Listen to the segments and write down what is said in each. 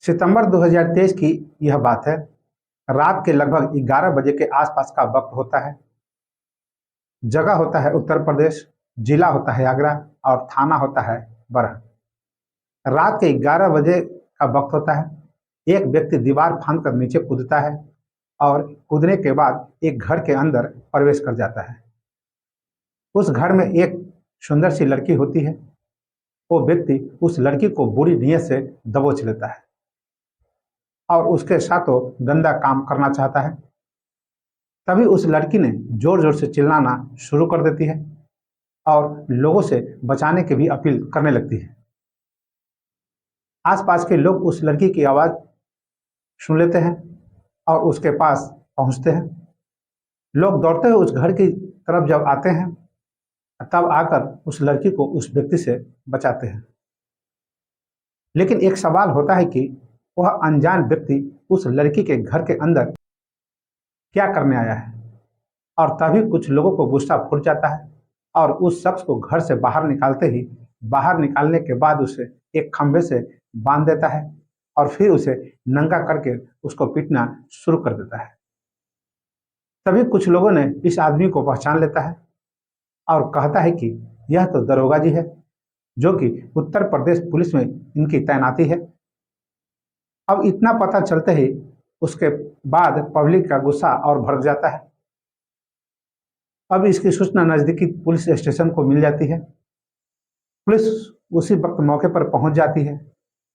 सितंबर 2023 की यह बात है। रात के लगभग 11 बजे के आसपास का वक्त होता है। जगह होता है उत्तर प्रदेश, जिला होता है आगरा और थाना होता है बरह। रात के 11 बजे का वक्त होता है। एक व्यक्ति दीवार फांद कर नीचे कूदता है और कूदने के बाद एक घर के अंदर प्रवेश कर जाता है। उस घर में एक सुंदर सी लड़की होती है। वो व्यक्ति उस लड़की को बुरी नीयत से दबोच लेता है और उसके साथ वो गंदा काम करना चाहता है। तभी उस लड़की ने जोर जोर से चिल्लाना शुरू कर देती है और लोगों से बचाने की भी अपील करने लगती है। आसपास के लोग उस लड़की की आवाज़ सुन लेते हैं और उसके पास पहुंचते हैं। लोग दौड़ते हुए उस घर की तरफ जब आते हैं तब आकर उस लड़की को उस व्यक्ति से बचाते हैं। लेकिन एक सवाल होता है कि वह अनजान व्यक्ति उस लड़की के घर के अंदर क्या करने आया है। और तभी कुछ लोगों को गुस्सा फूट जाता है और उस शख्स को घर से बाहर निकालते ही बाहर निकालने के बाद उसे एक खंभे से बांध देता है और फिर उसे नंगा करके उसको पीटना शुरू कर देता है। तभी कुछ लोगों ने इस आदमी को पहचान लेता है और कहता है कि यह तो दरोगा जी है, जो कि उत्तर प्रदेश पुलिस में इनकी तैनाती है। अब इतना पता चलते ही उसके बाद पब्लिक का गुस्सा और भड़क जाता है। अब इसकी सूचना नजदीकी पुलिस स्टेशन को मिल जाती है। पुलिस उसी वक्त मौके पर पहुंच जाती है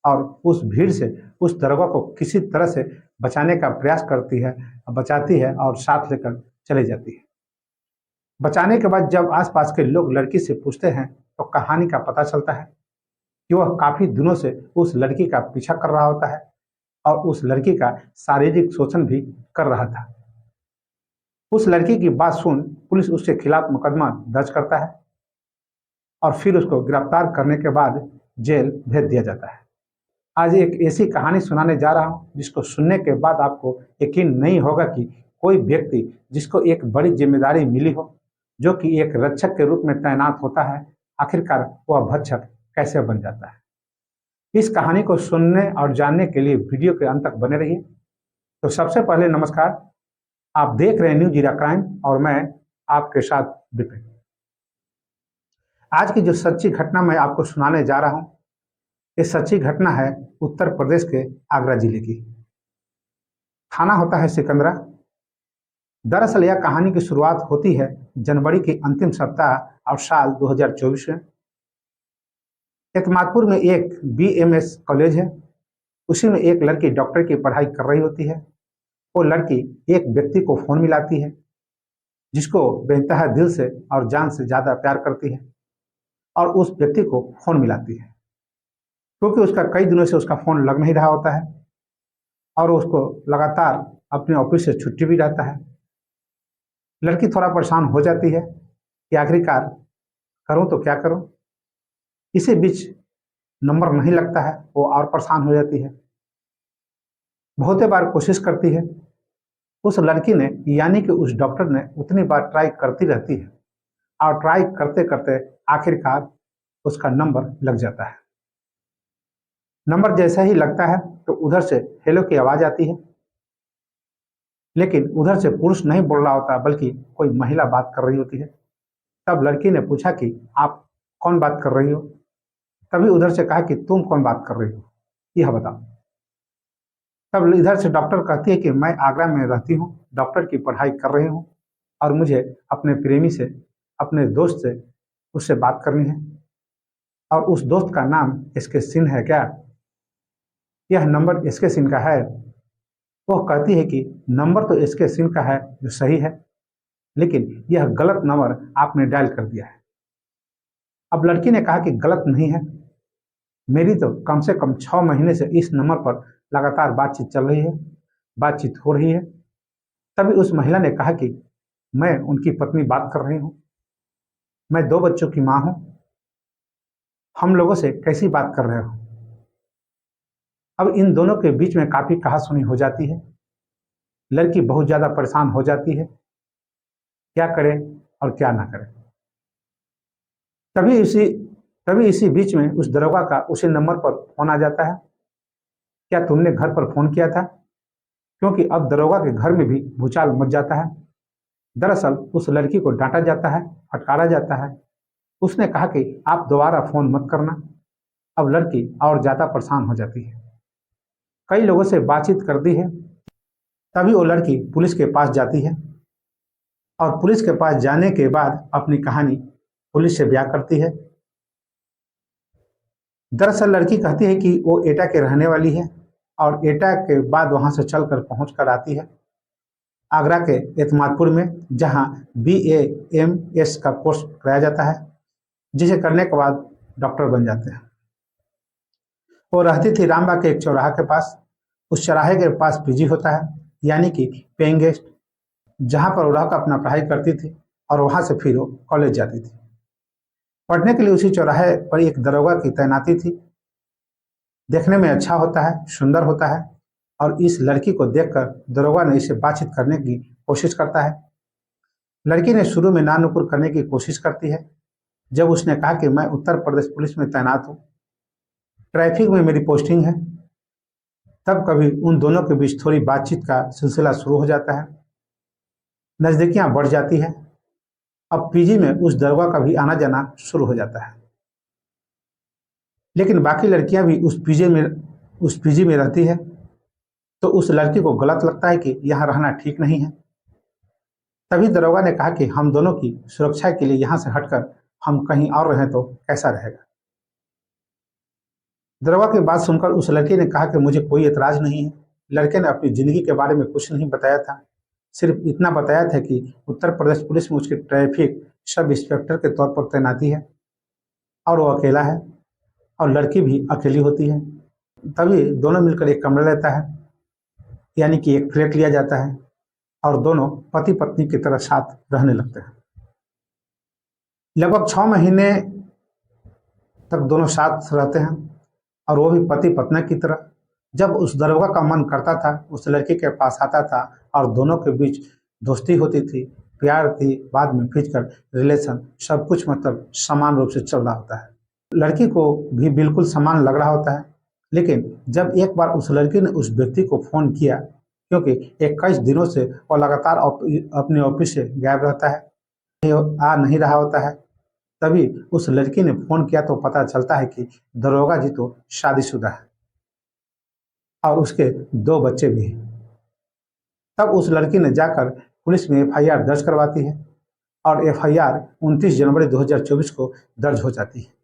और उस भीड़ से उस दरोगा को किसी तरह से बचाने का प्रयास करती है, बचाती है और साथ लेकर चली जाती है। बचाने के बाद जब आसपास के लोग लड़की से पूछते हैं तो कहानी का पता चलता है कि वह काफी दिनों से उस लड़की का पीछा कर रहा होता है और उस लड़की का शारीरिक शोषण भी कर रहा था। उस लड़की की बात सुन पुलिस उसके खिलाफ मुकदमा दर्ज करता है और फिर उसको गिरफ्तार करने के बाद जेल भेज दिया जाता है। आज एक ऐसी कहानी सुनाने जा रहा हूँ जिसको सुनने के बाद आपको यकीन नहीं होगा कि कोई व्यक्ति जिसको एक बड़ी जिम्मेदारी मिली हो, जो कि एक रक्षक के रूप में तैनात होता है, आखिरकार वह भक्षक कैसे बन जाता है। इस कहानी को सुनने और जानने के लिए वीडियो के अंत तक बने रहिए। तो सबसे पहले नमस्कार, आप देख रहे हैं न्यूज जीरा क्राइम और मैं आपके साथ विपिन। आज की जो सच्ची घटना मैं आपको सुनाने जा रहा हूं, ये सच्ची घटना है उत्तर प्रदेश के आगरा जिले की। थाना होता है सिकंदरा। दरअसल यह कहानी की शुरुआत होती है जनवरी के अंतिम सप्ताह और साल 2024 में। एतमादपुर में एक बीएमएस कॉलेज है, उसी में एक लड़की डॉक्टर की पढ़ाई कर रही होती है। वो लड़की एक व्यक्ति को फोन मिलाती है जिसको बेइंतहा दिल से और जान से ज्यादा प्यार करती है और उस व्यक्ति को फोन मिलाती है क्योंकि उसका कई दिनों से उसका फोन लग नहीं रहा होता है और उसको लगातार अपने ऑफिस से छुट्टी भी रहता है। लड़की थोड़ा परेशान हो जाती है कि आखिरकार करूं तो क्या करूं। इसी बीच नंबर नहीं लगता है, वो और परेशान हो जाती है। बहुते बार कोशिश करती है। उस लड़की ने यानी कि उस डॉक्टर ने उतनी बार ट्राई करती रहती है और ट्राई करते करते आखिरकार उसका नंबर लग जाता है। नंबर जैसे ही लगता है तो उधर से हेलो की आवाज आती है, लेकिन उधर से पुरुष नहीं बोल रहा होता बल्कि कोई महिला बात कर रही होती है। तब लड़की ने पूछा कि आप कौन बात कर रही हो। तभी उधर से कहा कि तुम कौन बात कर रही हो, यह बताओ। तब इधर से डॉक्टर कहती है कि मैं आगरा में रहती हूँ, डॉक्टर की पढ़ाई कर रही हूँ और मुझे अपने प्रेमी से, अपने दोस्त से उससे बात करनी है और उस दोस्त का नाम इसके सिंह है क्या, यह नंबर इसके सिंह का है। वह कहती है कि नंबर तो इसके सिंह का है जो सही है, लेकिन यह गलत नंबर आपने डायल कर दिया है। अब लड़की ने कहा कि गलत नहीं है, मेरी तो कम से कम 6 महीने से इस नंबर पर लगातार बातचीत चल रही है, बातचीत हो रही है। तभी उस महिला ने कहा कि मैं उनकी पत्नी बात कर रही हूँ, मैं 2 बच्चों की माँ हूँ, हम लोगों से कैसी बात कर रहे हो। अब इन दोनों के बीच में काफी कहासुनी हो जाती है। लड़की बहुत ज्यादा परेशान हो जाती है, क्या करे और क्या ना करे। तभी इसी तभी इसी बीच में उस दरोगा का उसी नंबर पर फोन आ जाता है क्या तुमने घर पर फोन किया था? क्योंकि अब दरोगा के घर में भी भूचाल मच जाता है। दरअसल उस लड़की को डांटा जाता है, फटकारा जाता है। उसने कहा कि आप दोबारा फोन मत करना। अब लड़की और ज्यादा परेशान हो जाती है, कई लोगों से बातचीत करती है। तभी वो लड़की पुलिस के पास जाती है और पुलिस के पास जाने के बाद अपनी कहानी पुलिस से बयां करती है। दरअसल लड़की कहती है कि वो एटा के रहने वाली है और एटा के बाद वहां से चलकर पहुंच कर आती है आगरा के एतमादपुर में, जहां BAMS का कोर्स कराया जाता है, जिसे करने के बाद डॉक्टर बन जाते हैं। वो रहती थी रामबाग के एक चौराहा के पास। उस चौराहे के पास पीजी होता है, यानी कि पेइंग गेस्ट, जहां पर वो रहकर अपना पढ़ाई करती थी और वहां से फिर वो कॉलेज जाती थी। पढ़ने के लिए उसी चौराहे पर एक दरोगा की तैनाती थी। देखने में अच्छा होता है, सुंदर होता है और इस लड़की को देखकर दरोगा ने इसे बातचीत करने की कोशिश करता है। लड़की ने शुरू में ना नुकुर करने की कोशिश करती है। जब उसने कहा कि मैं उत्तर प्रदेश पुलिस में तैनात हूँ, ट्रैफिक में मेरी पोस्टिंग है, तब कभी उन दोनों के बीच थोड़ी बातचीत का सिलसिला शुरू हो जाता है। नजदीकियां बढ़ जाती है। अब पीजी में उस दरोगा का भी आना जाना शुरू हो जाता है। लेकिन बाकी लड़कियां भी उस पीजी में रहती है, तो उस लड़की को गलत लगता है कि यहाँ रहना ठीक नहीं है। तभी दरोगा ने कहा कि हम दोनों की सुरक्षा के लिए यहाँ से हटकर हम कहीं और रहें तो कैसा रहेगा। दरोगा की बात सुनकर उस लड़की ने कहा कि मुझे कोई एतराज नहीं है। लड़के ने अपनी जिंदगी के बारे में कुछ नहीं बताया था, सिर्फ इतना बताया था कि उत्तर प्रदेश पुलिस में उसके ट्रैफिक सब इंस्पेक्टर के तौर पर तैनाती है और वो अकेला है और लड़की भी अकेली होती है। तभी दोनों मिलकर एक कमरा लेता है, यानी कि एक फ्लैट लिया जाता है और दोनों पति पत्नी की तरह साथ रहने लगते हैं। लगभग 6 महीने तक दोनों साथ रहते हैं और वो भी पति पत्नी की तरह। जब उस दरोगा का मन करता था उस लड़की के पास आता था और दोनों के बीच दोस्ती होती थी, प्यार थी, बाद में खींचकर रिलेशन, सब कुछ मतलब समान रूप से चल रहा होता है। लड़की को भी बिल्कुल समान लग रहा होता है। लेकिन जब एक बार उस लड़की ने उस व्यक्ति को फोन किया, क्योंकि 21 दिनों से वो लगातार अपने ऑफिस से गायब रहता है, आ नहीं रहा होता है, तभी उस लड़की ने फोन किया तो पता चलता है कि दरोगा जी तो शादीशुदा है और उसके 2 बच्चे भी हैं। तब उस लड़की ने जाकर पुलिस में FIR दर्ज करवाती है और FIR 29 जनवरी 2024 को दर्ज हो जाती है।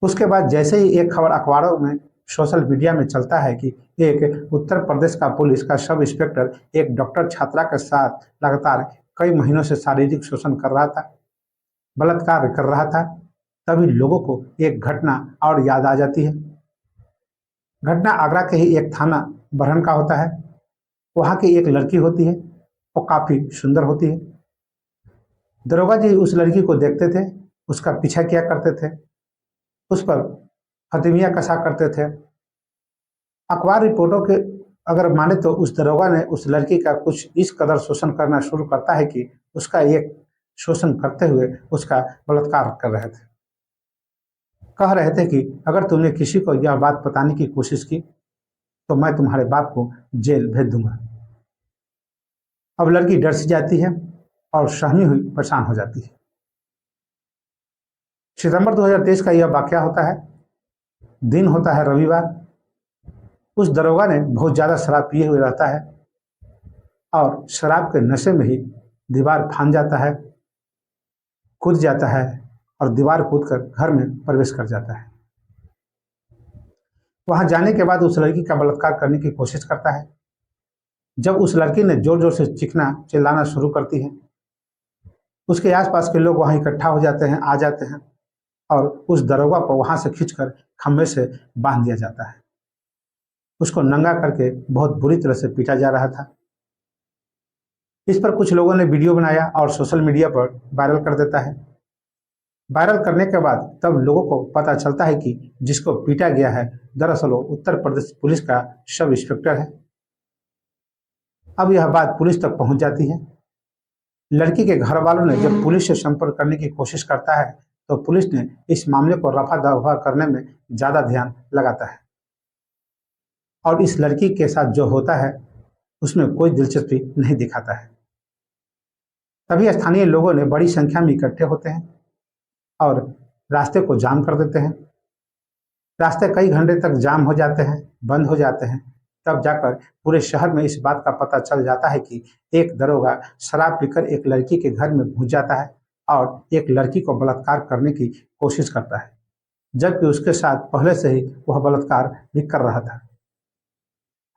उसके बाद जैसे ही एक खबर अखबारों में, सोशल मीडिया में चलता है कि एक उत्तर प्रदेश का पुलिस का सब इंस्पेक्टर एक डॉक्टर छात्रा के साथ लगातार कई महीनों से शारीरिक शोषण कर रहा था, बलात्कार कर रहा था, तभी लोगों को एक घटना और याद आ जाती है। घटना आगरा के ही एक थाना बरहन का होता है। वहां की एक लड़की होती है, वो काफी सुंदर होती है। दरोगा जी उस लड़की को देखते थे, उसका पीछा किया करते थे, उस पर हथेलियां कसा करते थे। अखबार रिपोर्टों के अगर माने तो उस दरोगा ने उस लड़की का कुछ इस कदर शोषण करना शुरू करता है कि उसका एक शोषण करते हुए उसका बलात्कार कर रहे थे। कह रहे थे कि अगर तुमने किसी को यह बात बताने की कोशिश की तो मैं तुम्हारे बाप को जेल भेज दूंगा। अब लड़की डर सी जाती है और सहमी हुई परेशान हो जाती है। सितंबर 2023 का यह वाकया होता है। दिन होता है रविवार। उस दरोगा ने बहुत ज्यादा शराब पिए हुए रहता है और शराब के नशे में ही दीवार फांद जाता है, कूद जाता है और दीवार कूदकर घर में प्रवेश कर जाता है। वहां जाने के बाद उस लड़की का बलात्कार करने की कोशिश करता है। जब उस लड़की ने जोर जोर से चीखना चिल्लाना शुरू करती है, उसके आसपास के लोग वहां इकट्ठा हो जाते हैं, आ जाते हैं और उस दरोगा को वहां से खींचकर खंभे से बांध दिया जाता है। उसको नंगा करके बहुत बुरी तरह से पीटा जा रहा था। इस पर कुछ लोगों ने वीडियो बनाया और सोशल मीडिया पर वायरल कर देता है। वायरल करने के बाद तब लोगों को पता चलता है कि जिसको पीटा गया है दरअसल वो उत्तर प्रदेश पुलिस का सब इंस्पेक्टर है। अब यह बात पुलिस तक पहुंच जाती है। लड़की के घर वालों ने जब पुलिस से संपर्क करने की कोशिश करता है तो पुलिस ने इस मामले को रफा दफा करने में ज्यादा ध्यान लगाता है। और इस लड़की के साथ जो होता है उसमें कोई दिलचस्पी नहीं दिखाता है। तभी स्थानीय लोगों ने बड़ी संख्या में इकट्ठे होते हैं और रास्ते को जाम कर देते हैं। रास्ते कई घंटे तक जाम हो जाते हैं, बंद हो जाते हैं। तब जाकर पूरे शहर में इस बात का पता चल जाता है कि एक दरोगा शराब पीकर एक लड़की के घर में घुस जाता है और एक लड़की को बलात्कार करने की कोशिश करता है, जबकि उसके साथ पहले से ही वह बलात्कार भी कर रहा था।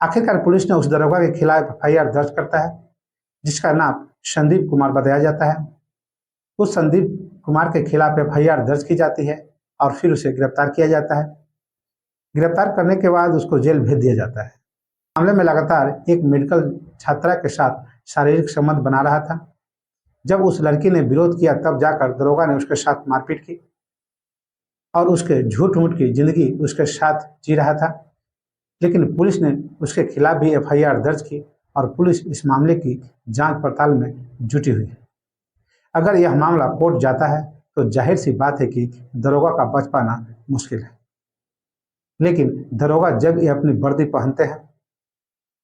आखिरकार पुलिस ने उस दरोगा के खिलाफ एफआईआर दर्ज करता है, जिसका नाम संदीप कुमार बताया जाता है। उस संदीप कुमार के खिलाफ एफआईआर दर्ज की जाती है और फिर उसे गिरफ्तार किया जाता है। गिरफ्तार करने के बाद उसको जेल भेज दिया जाता है। मामले में लगातार एक मेडिकल छात्रा के साथ शारीरिक संबंध बना रहा था। जब उस लड़की ने विरोध किया तब जाकर दरोगा ने उसके साथ मारपीट की और उसके झूठ मूठ की जिंदगी उसके साथ जी रहा था। लेकिन पुलिस ने उसके खिलाफ भी एफआईआर दर्ज की और पुलिस इस मामले की जांच पड़ताल में जुटी हुई है। अगर यह मामला कोर्ट जाता है तो जाहिर सी बात है कि दरोगा का बच पाना मुश्किल है। लेकिन दरोगा जब ये अपनी वर्दी पहनते हैं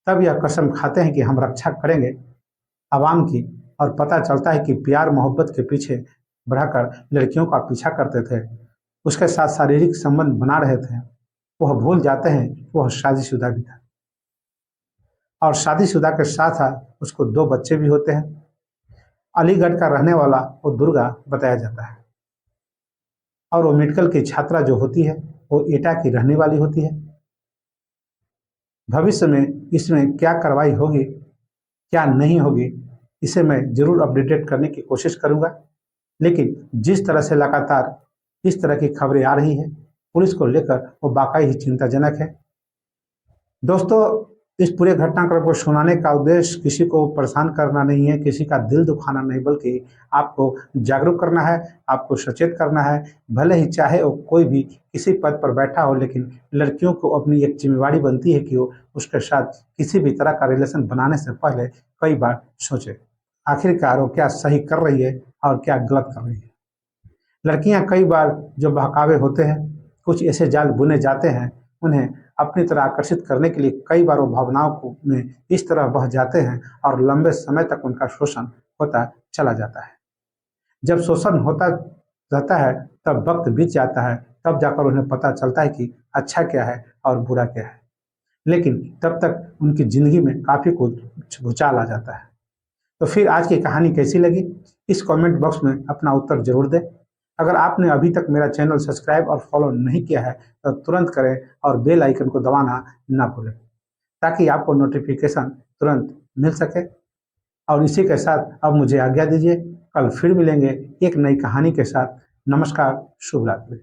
तब यह कसम खाते हैं कि हम रक्षा करेंगे आवाम की, और पता चलता है कि प्यार मोहब्बत के पीछे बढ़ाकर लड़कियों का पीछा करते थे, उसके साथ शारीरिक संबंध बना रहे थे। वह भूल जाते हैं कि वह शादीशुदा भी था और शादीशुदा के साथ साथ उसको 2 बच्चे भी होते हैं। अलीगढ़ का रहने वाला वो दुर्गा बताया जाता है और वो मेडिकल की छात्रा जो होती है वो एटा की रहने वाली होती है। भविष्य में इसमें क्या कार्रवाई होगी, क्या नहीं होगी, इसे मैं जरूर अपडेटेड करने की कोशिश करूंगा। लेकिन जिस तरह से लगातार इस तरह की खबरें आ रही हैं पुलिस को लेकर, वो वाकई ही चिंताजनक है। दोस्तों, इस पूरे घटनाक्रम को सुनाने का उद्देश्य किसी को परेशान करना नहीं है, किसी का दिल दुखाना नहीं, बल्कि आपको जागरूक करना है, आपको सचेत करना है। भले ही चाहे वो कोई भी किसी पद पर बैठा हो, लेकिन लड़कियों को अपनी एक जिम्मेवारी बनती है कि वो उसके साथ किसी भी तरह का रिलेशन बनाने से पहले कई बार सोचे आखिरकार वो क्या सही कर रही है और क्या गलत कर रही है। लड़कियां कई बार जो बहकावे होते हैं, कुछ ऐसे जाल बुने जाते हैं, उन्हें अपनी तरह आकर्षित करने के लिए कई बार वो भावनाओं को में इस तरह बह जाते हैं और लंबे समय तक उनका शोषण होता चला जाता है। जब शोषण होता रहता है तब वक्त बीत जाता है, तब जाकर उन्हें पता चलता है कि अच्छा क्या है और बुरा क्या है। लेकिन तब तक उनकी जिंदगी में काफी कुछ भूचाल आ जाता है। तो फिर आज की कहानी कैसी लगी, इस कमेंट बॉक्स में अपना उत्तर जरूर दें। अगर आपने अभी तक मेरा चैनल सब्सक्राइब और फॉलो नहीं किया है तो तुरंत करें और बेल आइकन को दबाना ना भूलें, ताकि आपको नोटिफिकेशन तुरंत मिल सके। और इसी के साथ अब मुझे आज्ञा दीजिए, कल फिर मिलेंगे एक नई कहानी के साथ। नमस्कार, शुभ रात्रि।